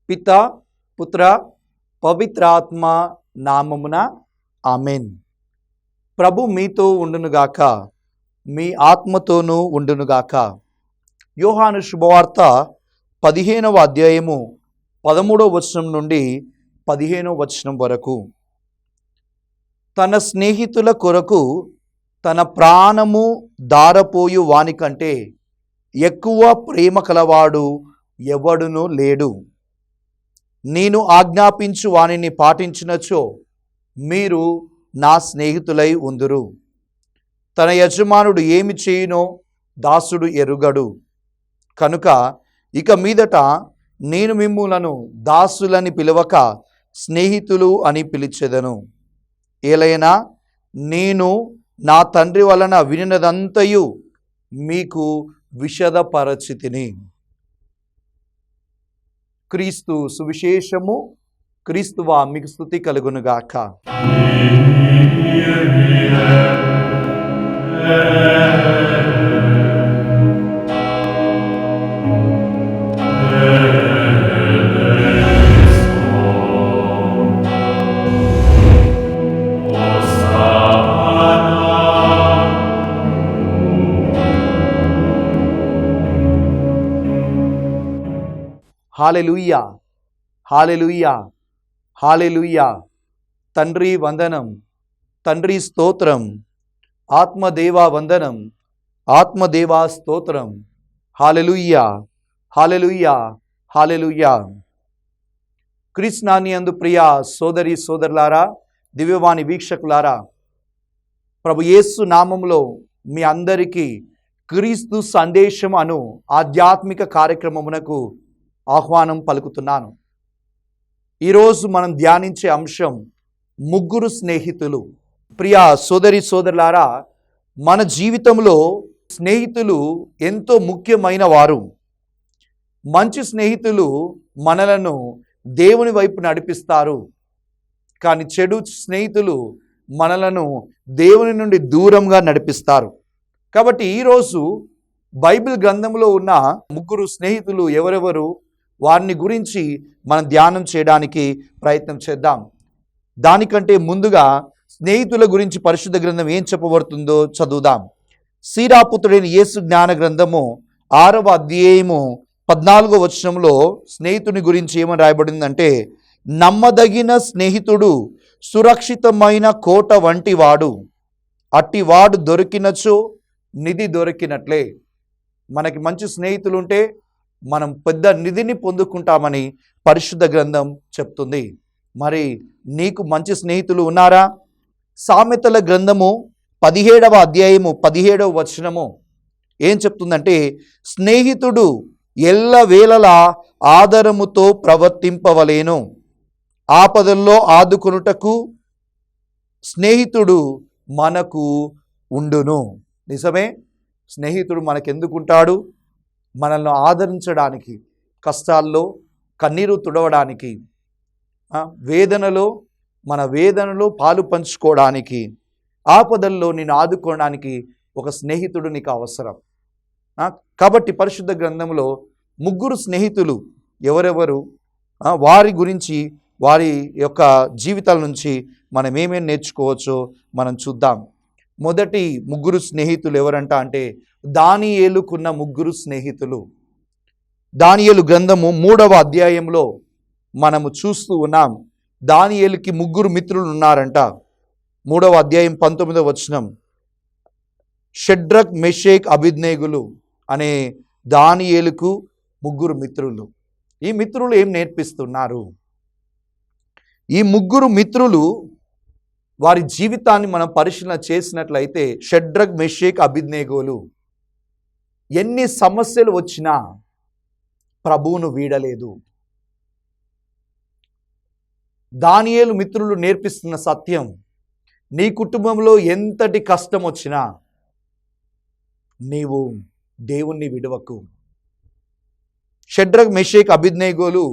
పిత పుత్ర పవిత్రాత్మ నామమున ఆమెన్. ప్రభు మీతో ఉండునుగాక, మీ ఆత్మతోనూ ఉండునుగాక. యోహాను శుభవార్త 15వ అధ్యాయము 13వ వచనం నుండి 15వ వచనం వరకు. తన స్నేహితుల కొరకు తన ప్రాణము దారపోయు వానికంటే ఎక్కువ ప్రేమ కలవాడు ఎవడునూ లేడు. నేను ఆజ్ఞాపించు వానిని పాటించినచో మీరు నా స్నేహితులై ఉందురు. తన యజమానుడు ఏమి చేయునో దాసుడు ఎరుగడు. కనుక ఇక మీదట నేను మిమ్ములను దాసులని పిలవక స్నేహితులు అని పిలిచెదను. ఏలైనా నేను నా తండ్రి వలన వినినదంతయు మీకు విశదపరచితిని. క్రీస్తు సువిశేషము. క్రీస్తువా మీకు స్తుతి కలుగునుగాక. హల్లెలూయా, హల్లెలూయా, హల్లెలూయా. తండ్రి వందనం, తండ్రి స్తోత్రం. ఆత్మదేవా వందనం, ఆత్మదేవా స్తోత్రం. హల్లెలూయా, హల్లెలూయా, హల్లెలూయా. క్రీస్తునాని యందు ప్రియ సోదరి సోదరులారా, దివ్యవాణి వీక్షకులారా, ప్రభు యేసు నామములో మీ అందరికీ క్రీస్తు సందేశం అను ఆధ్యాత్మిక కార్యక్రమమునకు ఆహ్వానం పలుకుతున్నాను. ఈరోజు మనం ధ్యానించే అంశం ముగ్గురు స్నేహితులు. ప్రియా సోదరి సోదరులారా, మన జీవితంలో స్నేహితులు ఎంతో ముఖ్యమైన వారు. మంచి స్నేహితులు మనలను దేవుని వైపు నడిపిస్తారు, కానీ చెడు స్నేహితులు మనలను దేవుని నుండి దూరంగా నడిపిస్తారు. కాబట్టి ఈరోజు బైబిల్ గ్రంథంలో ఉన్న ముగ్గురు స్నేహితులు ఎవరెవరు, వారిని గురించి మనం ధ్యానం చేయడానికి ప్రయత్నం చేద్దాం. దానికంటే ముందుగా స్నేహితుల గురించి పరిశుద్ధ గ్రంథం ఏం చెప్పబడుతుందో చదువుదాం. సీరాపుత్రుడైన యేసు జ్ఞాన గ్రంథము 6వ అధ్యాయము 14వ వచనంలో స్నేహితుని గురించి ఏమని రాయబడిందంటే, నమ్మదగిన స్నేహితుడు సురక్షితమైన కోట వంటి వాడు, అట్టివాడు దొరికినచో నిధి దొరికినట్లే. మనకి మంచి స్నేహితులు ఉంటే మనం పెద్ద నిధిని పొందుకుంటామని పరిశుద్ధ గ్రంథం చెప్తుంది. మరి నీకు మంచి స్నేహితులు ఉన్నారా? సామెతల గ్రంథము 17వ అధ్యాయము 17వ వచనము ఏం చెప్తుందంటే, స్నేహితుడు ఎల్లవేళలా ఆదరముతో ప్రవర్తింపవలేను, ఆపదల్లో ఆదుకొనుటకు స్నేహితుడు మనకు ఉండును. నిజమే, స్నేహితుడు మనకెందుకుంటాడు? మనల్ని ఆదరించడానికి, కష్టాల్లో కన్నీరు తుడవడానికి, వేదనలో మన వేదనలో పాలు పంచుకోవడానికి, ఆపదల్లో నేను ఆదుకోవడానికి ఒక స్నేహితుడు నీకు అవసరం. కాబట్టి పరిశుద్ధ గ్రంథంలో ముగ్గురు స్నేహితులు ఎవరెవరు, వారి గురించి, వారి యొక్క జీవితాల నుంచి మనం ఏమేమి నేర్చుకోవచ్చో మనం చూద్దాం. మొదటి ముగ్గురు స్నేహితులు ఎవరంట అంటే, దానియేలుకున్న ముగ్గురు స్నేహితులు. దానియేలు గ్రంథము 3వ అధ్యాయంలో మనము చూస్తూ ఉన్నాం. దానియేలుకి ముగ్గురు మిత్రులు ఉన్నారంట. 3వ అధ్యాయం 19వ వచనం, షడ్రక్ మెషేక్ అబేద్నెగోలు అనే దానియేలుకు ముగ్గురు మిత్రులు. ఈ మిత్రులు ఏం నేర్పిస్తున్నారు? ఈ ముగ్గురు మిత్రులు వారి జీవితాన్ని మనం పరిశీలన చేసినట్లయితే, షడ్రక్ మెషేక్ అబేద్నెగోలు ఎన్ని సమస్యలు వచ్చినా ప్రభువును వీడలేదు. దానియేలు మిత్రులు నేర్పిస్తున్న సత్యం, నీ కుటుంబంలో ఎంతటి కష్టం వచ్చినా నీవు దేవుణ్ణి విడవకు. షడ్రక్, మెషేక్, అబేద్నెగోలు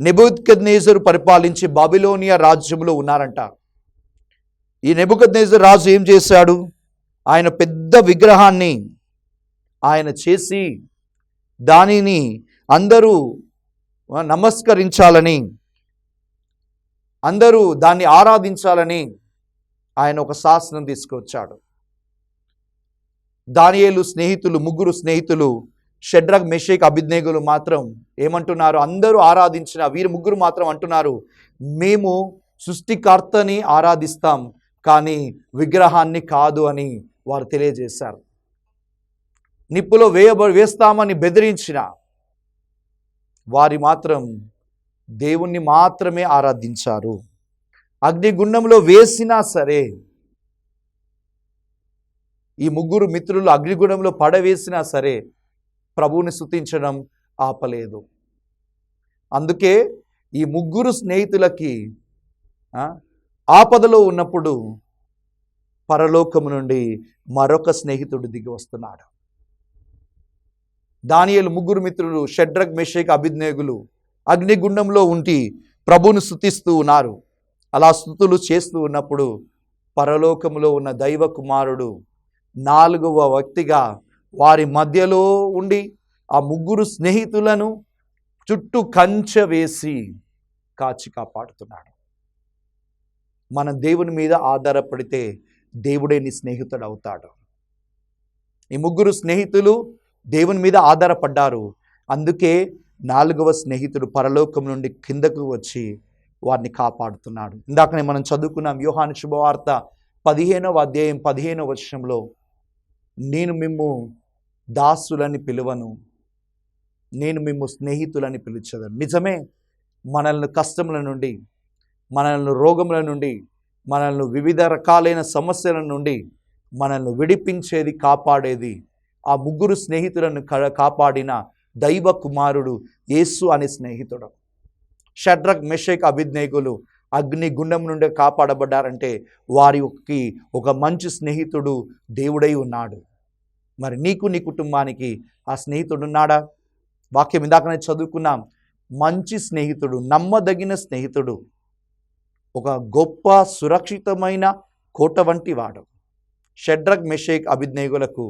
నెబుకద్నెజరు పరిపాలించి బాబిలోనియా రాజ్యంలో ఉన్నారంట. ఈ నెబుకద్నెజరు రాజు ఏం చేశాడు? ఆయన పెద్ద విగ్రహాన్ని ఆయన చేసి దానిని అందరూ నమస్కరించాలని, అందరూ దాన్ని ఆరాధించాలని ఆయన ఒక శాసనం తీసుకొచ్చాడు. దానియేలు స్నేహితులు, ముగ్గురు స్నేహితులు షడ్రక్, మెషేక్, అబేద్నెగోలు మాత్రం ఏమంటున్నారు? అందరూ ఆరాధించిన వీరు ముగ్గురు మాత్రం అంటున్నారు, మేము సృష్టికర్తని ఆరాధిస్తాం కానీ విగ్రహాన్ని కాదు అని వారు తెలియజేశారు. నిప్పులో వేస్తామని బెదిరించిన వారి మాత్రం దేవుణ్ణి మాత్రమే ఆరాధించారు. అగ్నిగుండంలో వేసినా సరే, ఈ ముగ్గురు మిత్రులు అగ్నిగుండంలో పడవేసినా సరే ప్రభువుని స్తుతించడం ఆపలేదు. అందుకే ఈ ముగ్గురు స్నేహితులకి ఆపదలో ఉన్నప్పుడు పరలోకము నుండి మరొక స్నేహితుడు దిగి వస్తున్నాడు. దానియేలు ముగ్గురు మిత్రులు షడ్రక్, మెషేక్, అబేద్నెగోలు అగ్నిగుండంలో ఉండి ప్రభువును స్తుతిస్తూ ఉన్నారు. అలా స్తుతులు చేస్తూ ఉన్నప్పుడు పరలోకములో ఉన్న దైవ కుమారుడు 4వ వ్యక్తిగా వారి మధ్యలో ఉండి ఆ ముగ్గురు స్నేహితులను చుట్టూ కంచె వేసి కాచి కాపాడుతున్నాడు. మన దేవుని మీద ఆధారపడితే దేవుడే నీ స్నేహితుడు అవుతాడు. ఈ ముగ్గురు స్నేహితులు దేవుని మీద ఆధారపడ్డారు. అందుకే 4వ స్నేహితుడు పరలోకం నుండి కిందకు వచ్చి వారిని కాపాడుతున్నాడు. ఇందాకనే మనం చదువుకున్నాం యోహాను శుభవార్త 15వ అధ్యాయం 15వ వచనంలో, నేను మిమ్ము దాసులని పిలువను, నేను మిమ్ము స్నేహితులని పిలిచెదను. నిజమే, మనల్ని కష్టముల నుండి, మనల్ని రోగముల నుండి, మనల్ని వివిధ రకాలైన సమస్యల నుండి మనల్ని విడిపించేది, కాపాడేది ఆ ముగ్గురు స్నేహితులను కాపాడిన దైవ కుమారుడు యేసు అనే స్నేహితుడు. షడ్రక్, మెషేక్, అబేద్నెగోలు అగ్నిగుండం నుండి కాపాడబడ్డారంటే వారికి ఒక మంచి స్నేహితుడు దేవుడై ఉన్నాడు. మరి నీకు, నీ కుటుంబానికి ఆ స్నేహితుడు ఉన్నాడా? వాక్యం ఇందాకనే చదువుకున్నాం, మంచి స్నేహితుడు, నమ్మదగిన స్నేహితుడు, ఒక గొప్ప సురక్షితమైన కోట వంటి వాడు. షడ్రక్, మెషేక్, అబేద్నెగోలకు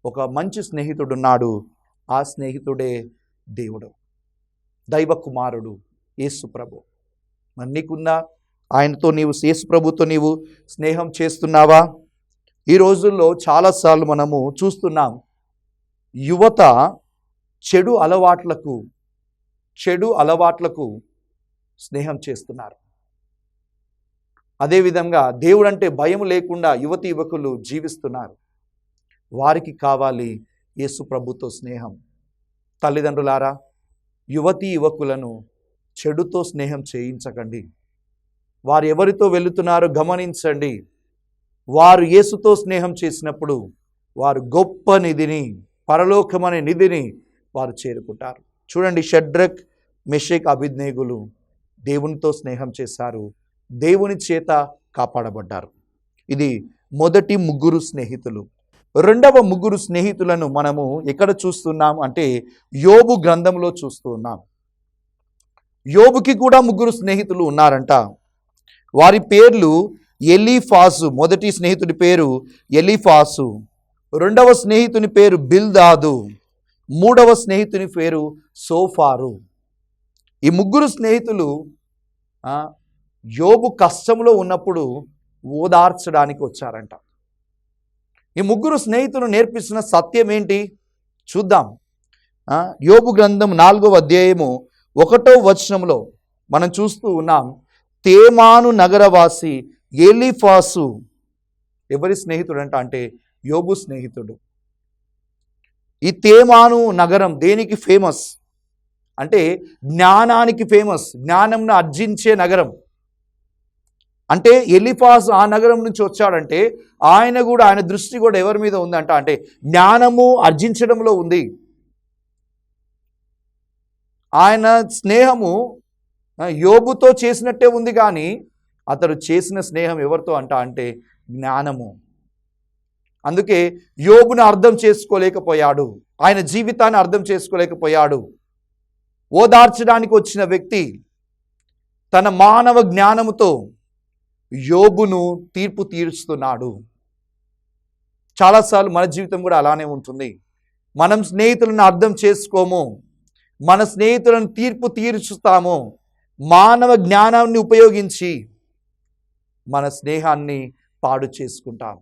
ఒక మంచి స్నేహితుడు ఉన్నాడు. ఆ స్నేహితుడే దేవుడు, దైవ కుమారుడు యేసు ప్రభు. మరి నీకున్నా ఆయనతో నీవు, యేసు ప్రభుతో నీవు స్నేహం చేస్తున్నావా? ఈ రోజుల్లో చాలాసార్లు మనము చూస్తున్నాం, యువత చెడు అలవాట్లకు స్నేహం చేస్తున్నారు. అదేవిధంగా దేవుడంటే భయం లేకుండా యువతి యువకులు జీవిస్తున్నారు. వారికి కావాలి యేసు ప్రభుతో స్నేహం. తల్లిదండ్రులారా, యువతి యువకులను చెడుతో స్నేహం చేయించకండి. వారు ఎవరితో వెళుతున్నారో గమనించండి. వారు యేసుతో స్నేహం చేసినప్పుడు వారు గొప్ప నిధిని, పరలోకమనే నిధిని వారు చేరుకుంటారు. చూడండి, షడ్రక్, మెషేక్, అబేద్నెగోలు దేవునితో స్నేహం చేశారు, దేవుని చేత కాపాడబడ్డారు. ఇది మొదటి ముగ్గురు స్నేహితులు. రెండవ ముగ్గురు స్నేహితులను మనము ఎక్కడ చూస్తున్నాం అంటే యోబు గ్రంథంలో చూస్తూ ఉన్నాం. యోబుకి కూడా ముగ్గురు స్నేహితులు ఉన్నారంట. వారి పేర్లు ఎలీఫాసు. మొదటి స్నేహితుడి పేరు ఎలీఫాసు, రెండవ స్నేహితుని పేరు బిల్దాదు, మూడవ స్నేహితుని పేరు సోఫారు. ఈ ముగ్గురు స్నేహితులు యోబు కష్టంలో ఉన్నప్పుడు ఓదార్చడానికి వచ్చారంట. ఈ ముగ్గురు స్నేహితులు నేర్పిస్తున్న సత్యం ఏంటి చూద్దాం. యోబు గ్రంథం 4వ అధ్యాయము 1వ వచనంలో మనం చూస్తూ ఉన్నాం, తేమాను నగరవాసి ఎలీఫాసు ఎవరి స్నేహితుడు అంటే యోబు స్నేహితుడు. ఈ తేమాను నగరం దేనికి ఫేమస్ అంటే జ్ఞానానికి ఫేమస్, జ్ఞానంను ఆర్జించే నగరం. అంటే ఎలీఫాసు ఆ నగరం నుంచి వచ్చాడంటే ఆయన దృష్టి కూడా ఎవరి మీద ఉందంట అంటే జ్ఞానము ఆర్జించడంలో ఉంది. ఆయన స్నేహము యోబుతో చేసినట్టే ఉంది, కానీ అతడు చేసిన స్నేహం ఎవరితో అంటే జ్ఞానము. అందుకే యోబును అర్థం చేసుకోలేకపోయాడు, ఆయన జీవితాన్ని అర్థం చేసుకోలేకపోయాడు. ఓదార్చడానికి వచ్చిన వ్యక్తి తన మానవ జ్ఞానముతో యోబును తీర్పు తీరుస్తున్నాడు. చాలాసార్లు మన జీవితం కూడా అలానే ఉంటుంది. మనం స్నేహితులను అర్థం చేసుకోము, మన స్నేహితులను తీర్పు తీర్చుతాము, మానవ జ్ఞానాన్ని ఉపయోగించి మన స్నేహాన్ని పాడు చేసుకుంటాం.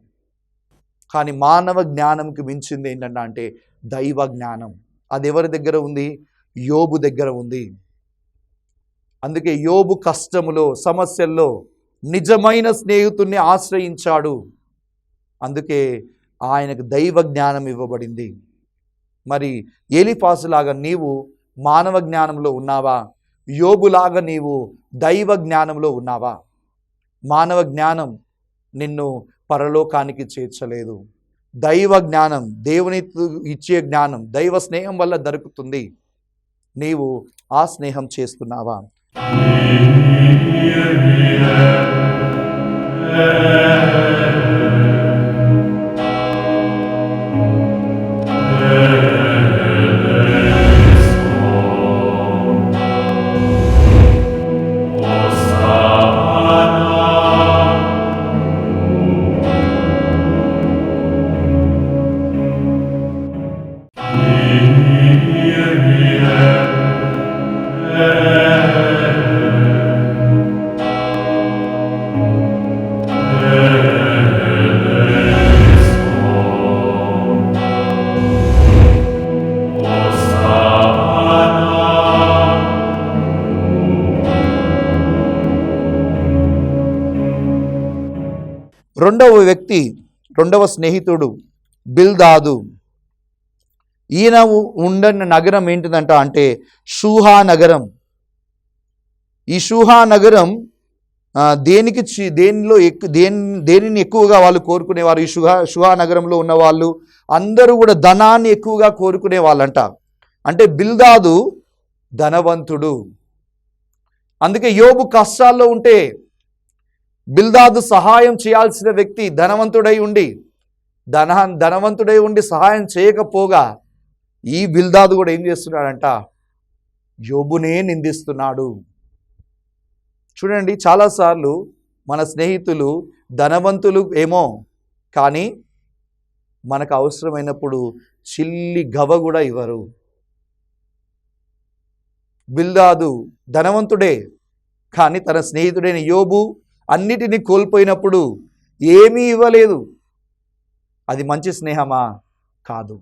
కానీ మానవ జ్ఞానంకి మించింది ఏంటంటే దైవ జ్ఞానం. అది ఎవరి దగ్గర ఉంది? యోబు దగ్గర ఉంది. అందుకే యోబు కష్టములో, సమస్యల్లో నిజమైన స్నేహితుడిని ఆశ్రయించాడు. అందుకే ఆయనకు దైవ జ్ఞానం ఇవ్వబడింది. మరి ఎలీఫాజులాగా నీవు మానవ జ్ఞానంలో ఉన్నావా? యోబులాగా నీవు దైవ జ్ఞానంలో ఉన్నావా? మానవ జ్ఞానం నిన్ను పరలోకానికి చేర్చలేదు. దైవ జ్ఞానం, దేవుని ఇచ్చే జ్ఞానం దైవ స్నేహం వల్ల దొరుకుతుంది. నీవు ఆ స్నేహం చేస్తున్నావా? రెండవ స్నేహితుడు బిల్దాదు. ఈయన ఉండని నగరం ఏంటిదంట అంటే షూహా నగరం. ఈ షూహా నగరం దేనిని ఎక్కువగా వాళ్ళు కోరుకునేవారు? ఈ షూహా నగరంలో ఉన్న వాళ్ళు అందరూ కూడా ధనాన్ని ఎక్కువగా కోరుకునే వాళ్ళంట. అంటే బిల్దాదు ధనవంతుడు. అందుకే యోబు కష్టాల్లో ఉంటే బిల్దాదు సహాయం చేయాల్సిన వ్యక్తి ధనవంతుడై ఉండి సహాయం చేయకపోగా ఈ బిల్దాదు కూడా ఏం చేస్తున్నాడంట? యోబునే నిందిస్తున్నాడు. చూడండి, చాలాసార్లు మన స్నేహితులు ధనవంతులు ఏమో, కానీ మనకు అవసరమైనప్పుడు చిల్లి గవ కూడా ఇవ్వరు. బిల్దాదు ధనవంతుడే, కానీ తన స్నేహితుడైన యోబు అన్నిటినీ కోల్పోయినప్పుడు ఏమీ ఇవ్వలేదు. అది మంచి స్నేహమా? కాదు.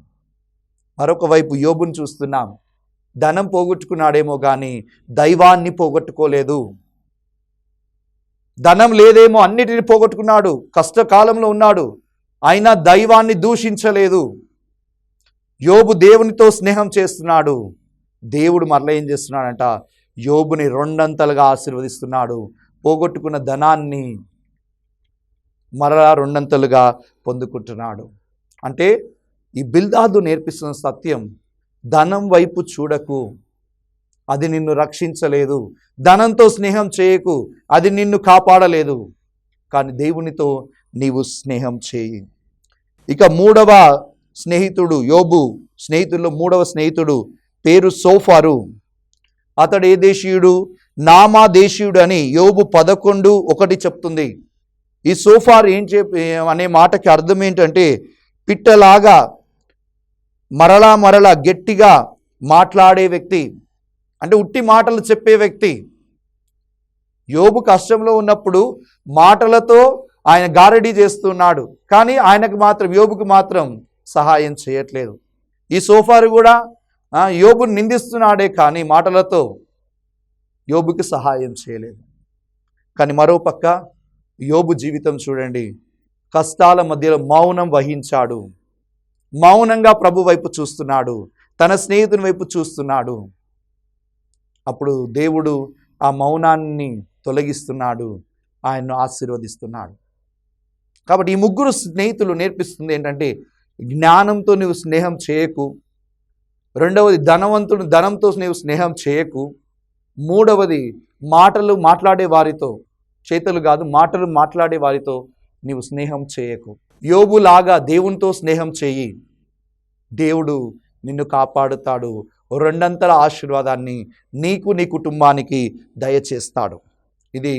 మరొక వైపు యోబుని చూస్తున్నాం. ధనం పోగొట్టుకున్నాడేమో కానీ దైవాన్ని పోగొట్టుకోలేదు. ధనం లేదేమో, అన్నిటిని పోగొట్టుకున్నాడు, కష్టకాలంలో ఉన్నాడు, అయినా దైవాన్ని దూషించలేదు. యోబు దేవునితో స్నేహం చేస్తున్నాడు. దేవుడు మరలా ఏం చేస్తున్నాడంట? యోబుని రెండంతలుగా ఆశీర్వదిస్తున్నాడు. పోగొట్టుకున్న ధనాన్ని మరలా రెండంతలుగా పొందుకుంటున్నాడు. అంటే ఈ బిల్దాదు నేర్పిస్తున్న సత్యం, ధనం వైపు చూడకు, అది నిన్ను రక్షించలేదు. ధనంతో స్నేహం చేయకు, అది నిన్ను కాపాడలేదు. కానీ దేవునితో నీవు స్నేహం చేయి. ఇక మూడవ స్నేహితుడు, యోబు స్నేహితుల్లో మూడవ స్నేహితుడు పేరు సోఫారు. అతడు ఏ దేశీయుడు? నామా దేశీయుడు అని యోబు 11:1 చెప్తుంది. ఈ సోఫార్ అనే మాటకి అర్థం ఏంటంటే పిట్టలాగా మరలా గట్టిగా మాట్లాడే వ్యక్తి, అంటే ఉట్టి మాటలు చెప్పే వ్యక్తి. యోబు కష్టంలో ఉన్నప్పుడు మాటలతో ఆయన గారడీ చేస్తున్నాడు, కానీ యోబుకు మాత్రం సహాయం చేయట్లేదు. ఈ సోఫారు కూడా యోబుని నిందిస్తున్నాడే, కానీ మాటలతో యోబుకి సహాయం చేయలేదు. కానీ మరోపక్క యోబు జీవితం చూడండి, కష్టాల మధ్యలో మౌనం వహించాడు. మౌనంగా ప్రభు వైపు చూస్తున్నాడు, తన స్నేహితుని వైపు చూస్తున్నాడు. అప్పుడు దేవుడు ఆ మౌనాన్ని తొలగిస్తున్నాడు, ఆయన్ను ఆశీర్వదిస్తున్నాడు. కాబట్టి ఈ ముగ్గురు స్నేహితులు నేర్పిస్తుంది ఏంటంటే జ్ఞానంతో నువ్వు స్నేహం చేయకు. రెండవది ధనంతో నీవు స్నేహం చేయకు. మూడవది మాటలు మాట్లాడే వారితో, చేతులు కాదు మాటలు మాట్లాడే వారితో నీవు స్నేహం చేయకు. యోబులాగా దేవునితో స్నేహం చేయి. దేవుడు నిన్ను కాపాడుతాడు. రెండంతల ఆశీర్వాదాన్ని నీకు నీ కుటుంబానికి దయచేస్తాడు. ఇది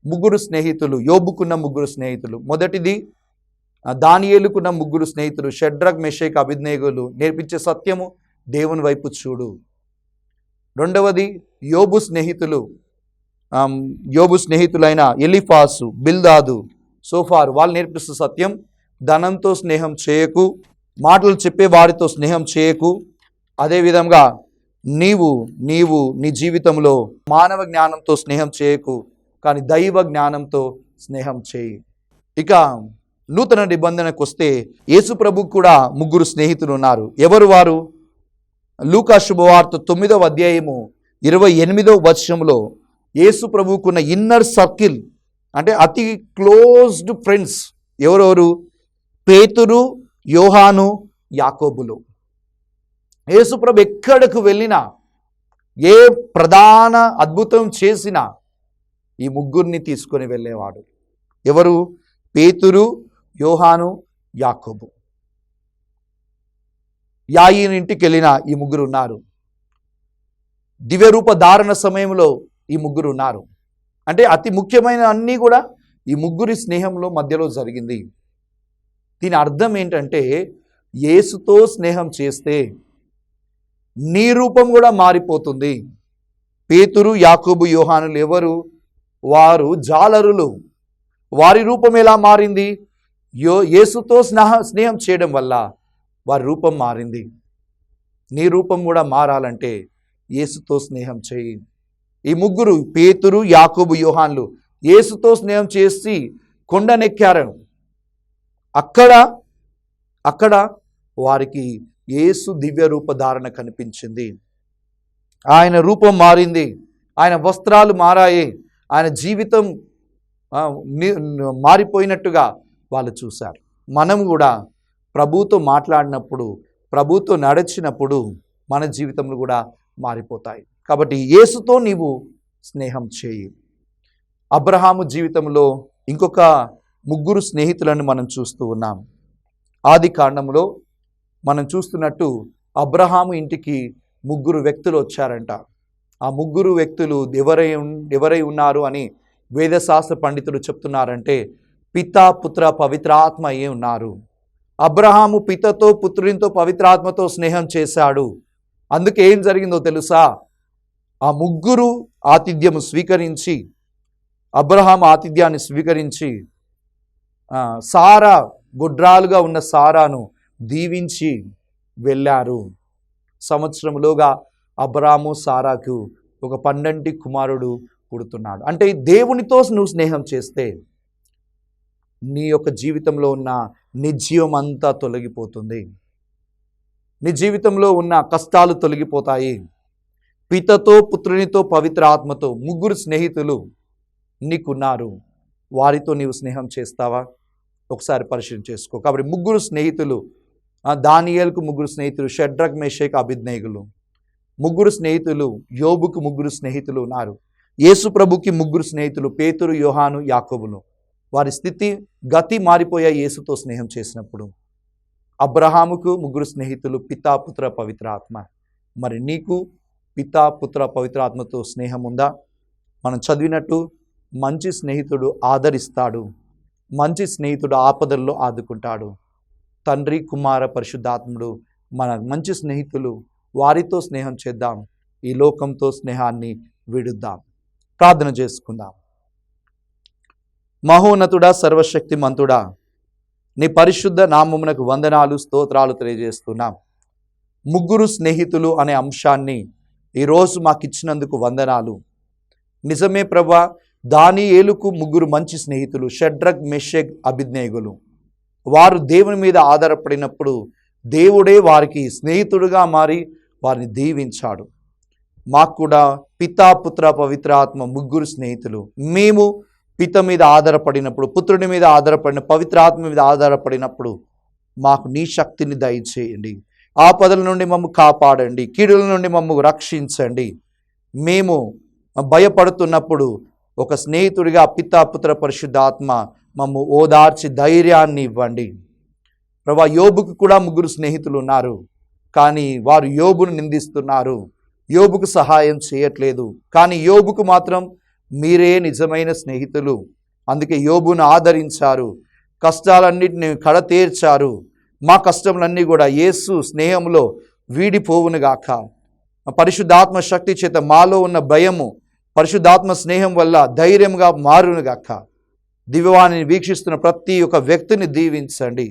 ముగ్గురు స్నేహితులు, యోబుకున్న ముగ్గురు స్నేహితులు. మొదటిది దానియేలుకున్న ముగ్గురు స్నేహితులు, షడ్రక్ మెషేక్ అబేద్నెగోలు నేర్పించే సత్యము దేవుని వైపు చూడు. రెండవది యోబు స్నేహితులైన ఎలీఫాసు, బిల్దాదు, సోఫారు, వాళ్ళు నేర్పిస్తున్న సత్యం ధనంతో స్నేహం చేయకు, మాటలు చెప్పే వారితో స్నేహం చేయకు. అదేవిధంగా నీవు నీ జీవితంలో మానవ జ్ఞానంతో స్నేహం చేయకు, కానీ దైవ జ్ఞానంతో స్నేహం చేయి. ఇక నూతన నిబంధనకు వస్తే యేసు ప్రభుకు కూడా ముగ్గురు స్నేహితులు ఉన్నారు. ఎవరు వారు? లూకా శుభవార్త 9వ అధ్యాయము 28వ వచనంలో యేసు ప్రభువుకున్న ఇన్నర్ సర్కిల్, అంటే అతి క్లోజ్డ్ ఫ్రెండ్స్ ఎవరెవరు? పేతురు, యోహాను, యాకోబులు. యేసు ప్రభు ఎక్కడికి వెళ్ళినా, ఏ ప్రధాన అద్భుతం చేసినా ఈ ముగ్గురిని తీసుకొని వెళ్ళేవాడు. ఎవరు? పేతురు, యోహాను, యాకోబు. యాయీని ఇంటికి వెళ్ళిన ఈ ముగ్గురు ఉన్నారు. దివ్యరూప ధారణ సమయంలో ఈ ముగ్గురు ఉన్నారు. అంటే అతి ముఖ్యమైన అన్నీ కూడా ఈ ముగ్గురి స్నేహంలో మధ్యలో జరిగింది. దీని అర్థం ఏంటంటే, యేసుతో స్నేహం చేస్తే నీ రూపం కూడా మారిపోతుంది. పేతురు, యాకోబు, యోహానులు ఎవరు? వారు జాలరులు. వారి రూపం ఎలా మారింది? యేసుతో స్నేహం చేయడం వల్ల వారి రూపం మారింది. నీ రూపం కూడా మారాలంటే యేసుతో స్నేహం చేయి. ఈ ముగ్గురు పేతురు, యాకోబు, యోహాన్లు యేసుతో స్నేహం చేసి కొండనెక్కారు. అక్కడ వారికి యేసు దివ్య రూపధారణ కనిపించింది. ఆయన రూపం మారింది, ఆయన వస్త్రాలు మారాయి, ఆయన జీవితం మారిపోయినట్టుగా వాళ్ళు చూశారు. మనం కూడా ప్రభువుతో మాట్లాడినప్పుడు, ప్రభువుతో నడిచినప్పుడు మన జీవితంలో కూడా మారిపోతాయి. కాబట్టి యేసుతో నీవు స్నేహం చేయి. అబ్రహాము జీవితంలో ఇంకొక ముగ్గురు స్నేహితులను మనం చూస్తూ ఉన్నాం. ఆది కాండంలో మనం చూస్తున్నట్టు అబ్రహాము ఇంటికి ముగ్గురు వ్యక్తులు వచ్చారంట. ఆ ముగ్గురు వ్యక్తులు ఎవరై ఉన్నారు అని వేదశాస్త్ర పండితులు చెప్తున్నారంటే పిత, పుత్ర, పవిత్రాత్మ అయ్యే ఉన్నారు. అబ్రహాము పితతో, పుత్రునితో, పవిత్రాత్మతో స్నేహం చేశాడు. అందుకే ఏం జరిగిందో తెలుసా? ఆ ముగ్గురు ఆతిథ్యము స్వీకరించి, అబ్రహాము ఆతిథ్యాన్ని స్వీకరించి సారా, గుడ్రాలుగా ఉన్న సారాను దీవించి వెళ్ళారు. సంవత్సరంలోగా అబ్రాము, సారాకు ఒక పండంటి కుమారుడు పుడుతున్నాడు. అంటే దేవునితో నువ్వు స్నేహం చేస్తే నీ యొక్క జీవితంలో ఉన్న నిర్జీవం అంతా తొలగిపోతుంది. నీ జీవితంలో ఉన్న కష్టాలు తొలగిపోతాయి. పితతో, పుత్రునితో, పవిత్ర ఆత్మతో ముగ్గురు స్నేహితులు నీకున్నారు. వారితో నీవు స్నేహం చేస్తావా? ఒకసారి పరిశీలన చేసుకో. కాబట్టి ముగ్గురు స్నేహితులు, దానియేలుకు ముగ్గురు స్నేహితులు, షడ్రక్, మెషేక్, అబేద్నెగోలు ముగ్గురు స్నేహితులు. యోబుకు ముగ్గురు స్నేహితులు ఉన్నారు. యేసు ప్రభుకి ముగ్గురు స్నేహితులు, పేతురు, యోహాను, యాకోబులు. వారి స్థితి గతి మారిపోయే యేసుతో స్నేహం చేసినప్పుడు. అబ్రహాముకు ముగ్గురు స్నేహితులు, పితా, పుత్ర, పవిత్ర ఆత్మ. మరి నీకు పితా, పుత్ర, పవిత్ర ఆత్మతో స్నేహం ఉందా? మనం చదివినట్టు మంచి స్నేహితుడు ఆదరిస్తాడు, మంచి స్నేహితుడు ఆపదల్లో ఆదుకుంటాడు. తండ్రి, కుమార, పరిశుద్ధాత్ముడు మన మంచి స్నేహితులు. వారితో స్నేహం చేద్దాం. ఈ లోకంతో స్నేహాన్ని విడుద్దాం. ప్రార్థన చేసుకుందాం. మహోన్నతుడా, సర్వశక్తిమంతుడా, నీ పరిశుద్ధ నామమునకు వందనాలు, స్తోత్రాలు తెలియజేస్తున్నాం. ముగ్గురు స్నేహితులు అనే అంశాన్ని ఈరోజు మాకు ఇచ్చినందుకు వందనాలు. నిజమే ప్రభా, దానియేలుకు ముగ్గురు మంచి స్నేహితులు, షడ్రక్, మెషేక్, అబేద్నెగోలు. వారు దేవుని మీద ఆధారపడినప్పుడు దేవుడే వారికి స్నేహితుడుగా మారి వారిని దీవించాడు. మాకు కూడా పితా, పుత్ర, పవిత్ర ఆత్మ ముగ్గురు స్నేహితులు. మేము పిత మీద ఆధారపడినప్పుడు, పుత్రుడి మీద ఆధారపడిన, పవిత్ర ఆత్మ మీద ఆధారపడినప్పుడు మాకు నీ శక్తిని దయచేయండి. ఆపదల నుండి మమ్ము కాపాడండి, కీడుల నుండి మమ్ము రక్షించండి. మేము భయపడుతున్నప్పుడు ఒక స్నేహితుడిగా పితా పుత్ర పరిశుద్ధాత్మ మమ్ము ఓదార్చి ధైర్యాన్ని ఇవ్వండి. ప్రభా, యోబుకు కూడా 3 స్నేహితులు ఉన్నారు, కానీ వారు యోబును నిందిస్తున్నారు, యోబుకు సహాయం చేయట్లేదు. కానీ యోబుకు మాత్రం మీరే నిజమైన స్నేహితులు. అందుకే యోబును ఆదరించారు, కష్టాలన్నింటినీ కడతీర్చారు. మా కష్టములన్నీ కూడా యేసు స్నేహంలో వీడిపోవునుగాక. పరిశుద్ధాత్మ శక్తి చేత మాలో ఉన్న భయము పరిశుద్ధాత్మ స్నేహం వల్ల ధైర్యంగా మారునుగాక. దివ్యవాణిని వీక్షిస్తున్న ప్రతి ఒక్క వ్యక్తిని దీవించండి,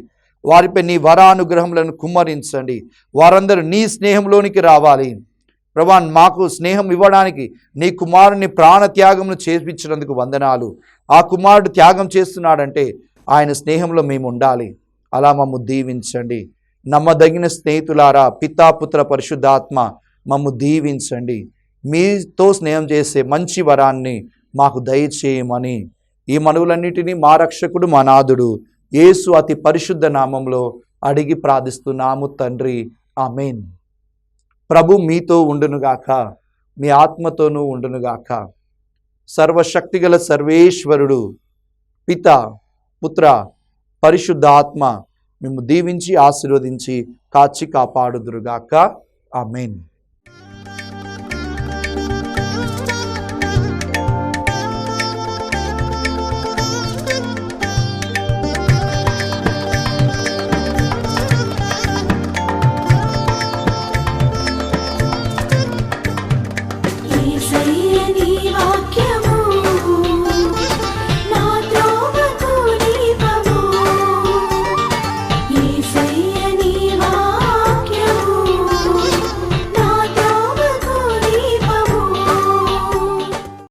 వారిపై నీ వరానుగ్రహములను కుమ్మరించండి. వారందరూ నీ స్నేహంలోనికి రావాలి. ప్రభా, మాకు స్నేహం ఇవ్వడానికి నీ కుమారుని ప్రాణత్యాగమును చేపించినందుకు వందనాలు. ఆ కుమారుడు త్యాగం చేస్తున్నాడంటే ఆయన స్నేహంలో మేము ఉండాలి. అలా మమ్ము దీవించండి. నమ్మదగిన స్నేహితులారా, పితాపుత్ర పరిశుద్ధాత్మ మమ్ము దీవించండి. మీతో స్నేహం చేసే మంచి వరాన్ని మాకు దయచేయమని ఈ మనవులన్నిటినీ మా రక్షకుడు మా నాథుడు యేసు అతి పరిశుద్ధ నామంలో అడిగి ప్రార్థిస్తున్నాము తండ్రి, ఆమేన్. ప్రభు మీతో ఉండునుగాక, మీ ఆత్మతోనూ ఉండునుగాక. సర్వశక్తిగల సర్వేశ్వరుడు పిత పుత్ర పరిశుద్ధ ఆత్మ మేము దీవించి ఆశీర్వదించి కాచి కాపాడుదురుగాక. ఆమేన్.